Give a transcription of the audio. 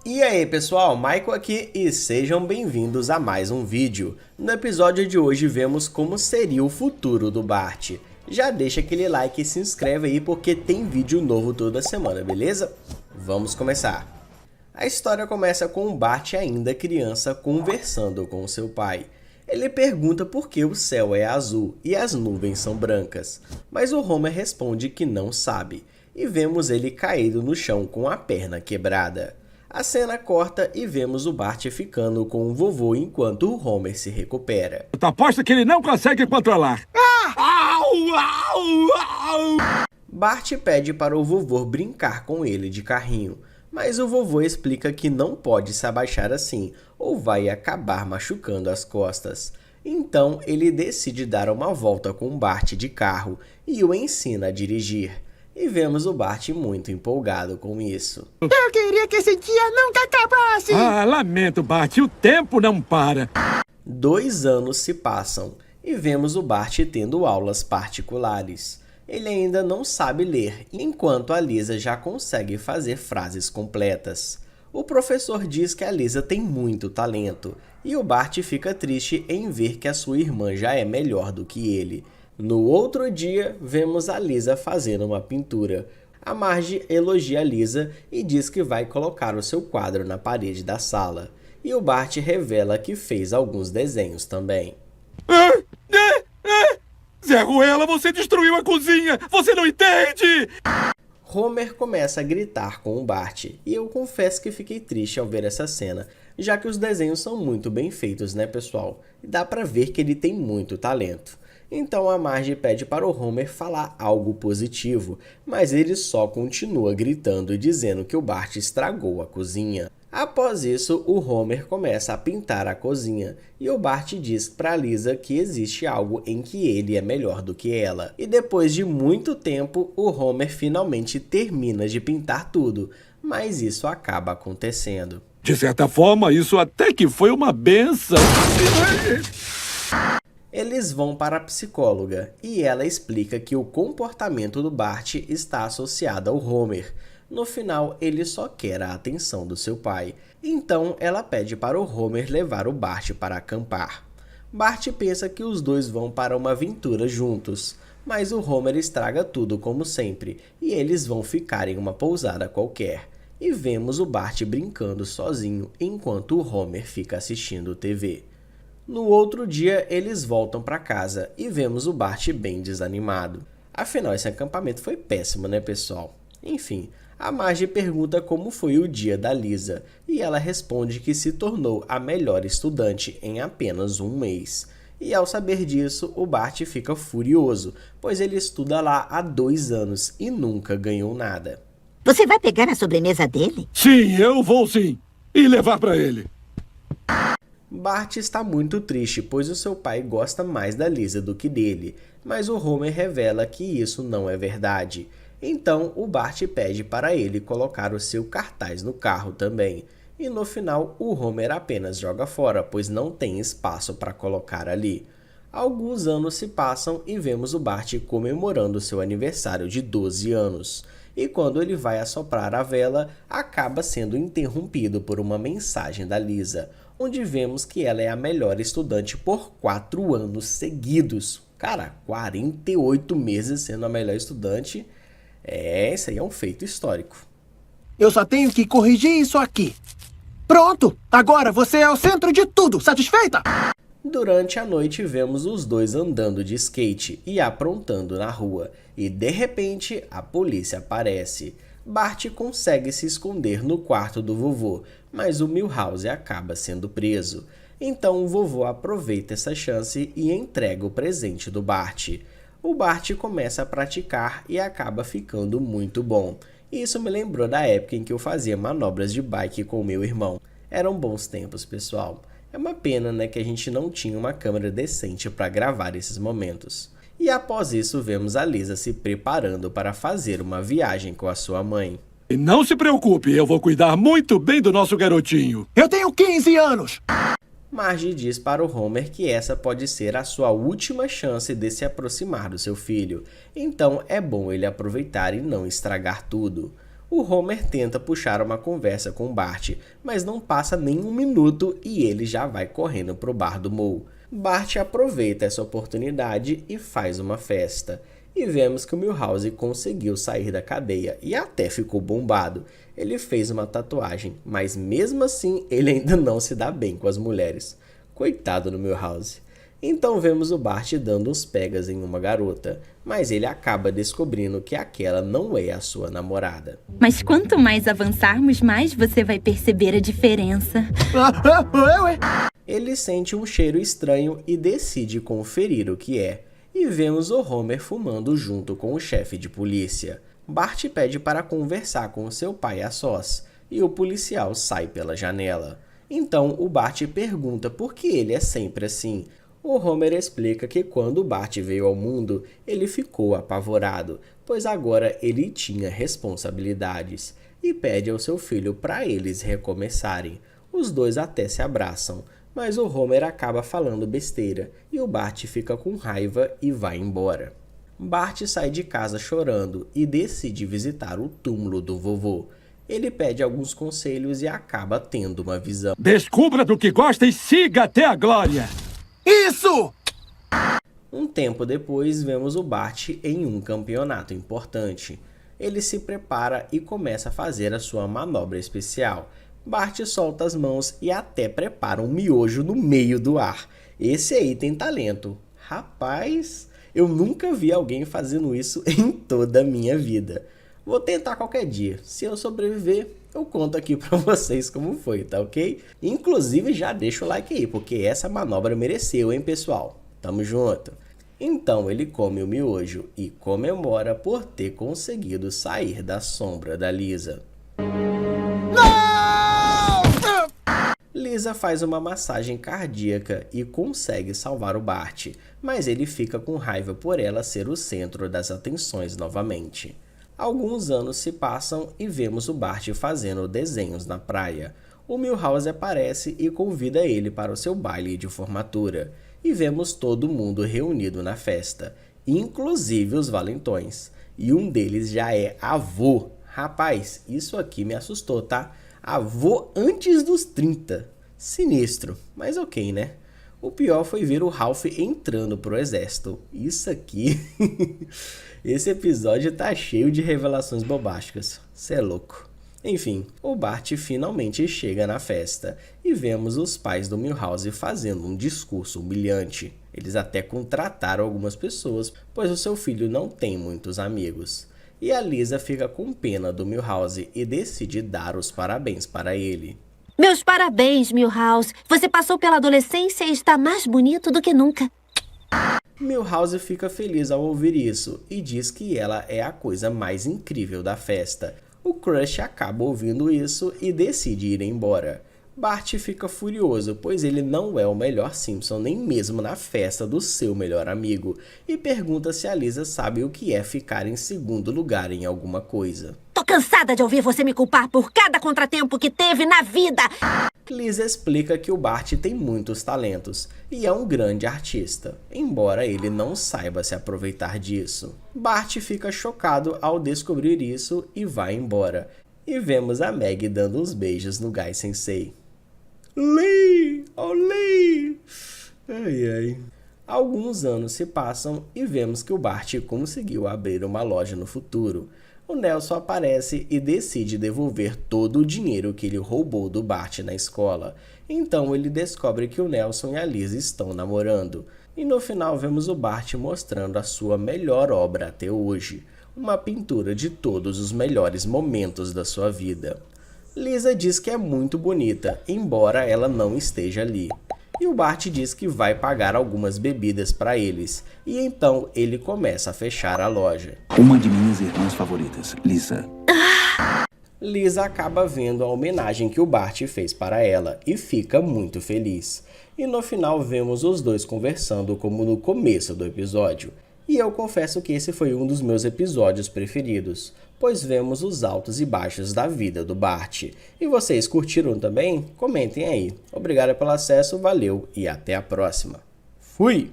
E aí pessoal, Michael aqui e sejam bem-vindos a mais um vídeo. No episódio de hoje vemos como seria o futuro do Bart. Já deixa aquele like e se inscreve aí porque tem vídeo novo toda semana, beleza? Vamos começar. A história começa com o Bart ainda criança conversando com seu pai. Ele pergunta por que o céu é azul e as nuvens são brancas, mas o Homer responde que não sabe, e vemos ele caído no chão com a perna quebrada. A cena corta e vemos o Bart ficando com o vovô enquanto o Homer se recupera. Eu aposto que ele não consegue controlar. Bart pede para o vovô brincar com ele de carrinho, mas o vovô explica que não pode se abaixar assim ou vai acabar machucando as costas. Então ele decide dar uma volta com o Bart de carro e o ensina a dirigir. E vemos o Bart muito empolgado com isso. Eu queria que esse dia nunca acabasse! Lamento, Bart, o tempo não para. 2 anos se passam e vemos o Bart tendo aulas particulares. Ele ainda não sabe ler, enquanto a Lisa já consegue fazer frases completas. O professor diz que a Lisa tem muito talento, e o Bart fica triste em ver que a sua irmã já é melhor do que ele. No outro dia, vemos a Lisa fazendo uma pintura. A Marge elogia a Lisa e diz que vai colocar o seu quadro na parede da sala. E o Bart revela que fez alguns desenhos também. Zé Ruela, você destruiu a cozinha! Você não entende! Homer começa a gritar com o Bart, e eu confesso que fiquei triste ao ver essa cena, já que os desenhos são muito bem feitos, né pessoal? E dá pra ver que ele tem muito talento. Então a Marge pede para o Homer falar algo positivo, mas ele só continua gritando e dizendo que o Bart estragou a cozinha. Após isso, o Homer começa a pintar a cozinha, e o Bart diz para Lisa que existe algo em que ele é melhor do que ela. E depois de muito tempo, o Homer finalmente termina de pintar tudo, mas isso acaba acontecendo. De certa forma, isso até que foi uma benção. Eles vão para a psicóloga, e ela explica que o comportamento do Bart está associado ao Homer. No final, ele só quer a atenção do seu pai. Então, ela pede para o Homer levar o Bart para acampar. Bart pensa que os dois vão para uma aventura juntos, mas o Homer estraga tudo como sempre, e eles vão ficar em uma pousada qualquer. E vemos o Bart brincando sozinho, enquanto o Homer fica assistindo TV. No outro dia, eles voltam para casa e vemos o Bart bem desanimado. Afinal, esse acampamento foi péssimo, né, pessoal? Enfim, a Marge pergunta como foi o dia da Lisa, e ela responde que se tornou a melhor estudante em apenas um mês. E ao saber disso, o Bart fica furioso, pois ele estuda lá há 2 anos e nunca ganhou nada. Você vai pegar a sobremesa dele? Sim, eu vou sim. E levar para ele. Bart está muito triste, pois o seu pai gosta mais da Lisa do que dele, mas o Homer revela que isso não é verdade. Então, o Bart pede para ele colocar o seu cartaz no carro também. E no final, o Homer apenas joga fora, pois não tem espaço para colocar ali. Alguns anos se passam e vemos o Bart comemorando seu aniversário de 12 anos. E quando ele vai assoprar a vela, acaba sendo interrompido por uma mensagem da Lisa, onde vemos que ela é a melhor estudante por 4 anos seguidos. Cara, 48 meses sendo a melhor estudante, isso aí é um feito histórico. Eu só tenho que corrigir isso aqui. Pronto! Agora você é o centro de tudo! Satisfeita? Durante a noite vemos os dois andando de skate e aprontando na rua. E de repente, a polícia aparece. Bart consegue se esconder no quarto do vovô, mas o Milhouse acaba sendo preso. Então o vovô aproveita essa chance e entrega o presente do Bart. O Bart começa a praticar e acaba ficando muito bom. Isso me lembrou da época em que eu fazia manobras de bike com meu irmão. Eram bons tempos, pessoal. É uma pena, né, que a gente não tinha uma câmera decente para gravar esses momentos. E após isso, vemos a Lisa se preparando para fazer uma viagem com a sua mãe. E não se preocupe, eu vou cuidar muito bem do nosso garotinho. Eu tenho 15 anos! Marge diz para o Homer que essa pode ser a sua última chance de se aproximar do seu filho, então é bom ele aproveitar e não estragar tudo. O Homer tenta puxar uma conversa com Bart, mas não passa nem um minuto e ele já vai correndo pro bar do Moe. Bart aproveita essa oportunidade e faz uma festa. E vemos que o Milhouse conseguiu sair da cadeia e até ficou bombado. Ele fez uma tatuagem, mas mesmo assim ele ainda não se dá bem com as mulheres. Coitado do Milhouse. Então vemos o Bart dando uns pegas em uma garota, mas ele acaba descobrindo que aquela não é a sua namorada. Mas quanto mais avançarmos, mais você vai perceber a diferença. Ele sente um cheiro estranho e decide conferir o que é. E vemos o Homer fumando junto com o chefe de polícia. Bart pede para conversar com seu pai a sós, e o policial sai pela janela. Então o Bart pergunta por que ele é sempre assim. O Homer explica que quando Bart veio ao mundo, ele ficou apavorado, pois agora ele tinha responsabilidades, e pede ao seu filho para eles recomeçarem. Os dois até se abraçam, mas o Homer acaba falando besteira, e o Bart fica com raiva e vai embora. Bart sai de casa chorando e decide visitar o túmulo do vovô. Ele pede alguns conselhos e acaba tendo uma visão. Descubra do que gosta e siga até a glória. Isso! Um tempo depois, vemos o Bart em um campeonato importante. Ele se prepara e começa a fazer a sua manobra especial. Bart solta as mãos e até prepara um miojo no meio do ar. Esse aí tem talento. Rapaz, eu nunca vi alguém fazendo isso em toda a minha vida. Vou tentar qualquer dia. Se eu sobreviver, eu conto aqui pra vocês como foi, tá ok? Inclusive já deixa o like aí, porque essa manobra mereceu, hein, pessoal? Tamo junto! Então ele come o miojo e comemora por ter conseguido sair da sombra da Lisa. Lisa faz uma massagem cardíaca e consegue salvar o Bart, mas ele fica com raiva por ela ser o centro das atenções novamente. Alguns anos se passam e vemos o Bart fazendo desenhos na praia. O Milhouse aparece e convida ele para o seu baile de formatura. E vemos todo mundo reunido na festa, inclusive os valentões. E um deles já é avô. Rapaz, isso aqui me assustou, tá? Avô antes dos 30. Sinistro, mas ok, né? O pior foi ver o Ralph entrando pro exército. Isso aqui... Esse episódio tá cheio de revelações bombásticas. Cê é louco. Enfim, o Bart finalmente chega na festa e vemos os pais do Milhouse fazendo um discurso humilhante. Eles até contrataram algumas pessoas, pois o seu filho não tem muitos amigos. E a Lisa fica com pena do Milhouse e decide dar os parabéns para ele. Meus parabéns, Milhouse. Você passou pela adolescência e está mais bonito do que nunca. Milhouse fica feliz ao ouvir isso e diz que ela é a coisa mais incrível da festa. O Crush acaba ouvindo isso e decide ir embora. Bart fica furioso, pois ele não é o melhor Simpson nem mesmo na festa do seu melhor amigo, e pergunta se a Lisa sabe o que é ficar em segundo lugar em alguma coisa. Tô cansada de ouvir você me culpar por cada contratempo que teve na vida. Lisa explica que o Bart tem muitos talentos e é um grande artista, embora ele não saiba se aproveitar disso. Bart fica chocado ao descobrir isso e vai embora. E vemos a Meg dando uns beijos no Guy Sensei. Lee! Oh, Lee! Ai, ai. Alguns anos se passam e vemos que o Bart conseguiu abrir uma loja no futuro. O Nelson aparece e decide devolver todo o dinheiro que ele roubou do Bart na escola. Então ele descobre que o Nelson e a Lisa estão namorando. E no final vemos o Bart mostrando a sua melhor obra até hoje. Uma pintura de todos os melhores momentos da sua vida. Lisa diz que é muito bonita, embora ela não esteja ali. E o Bart diz que vai pagar algumas bebidas para eles, e então ele começa a fechar a loja. Uma de minhas irmãs favoritas, Lisa. Lisa acaba vendo a homenagem que o Bart fez para ela e fica muito feliz. E no final vemos os dois conversando como no começo do episódio. E eu confesso que esse foi um dos meus episódios preferidos, pois vemos os altos e baixos da vida do Bart. E vocês curtiram também? Comentem aí. Obrigado pelo acesso, valeu e até a próxima. Fui!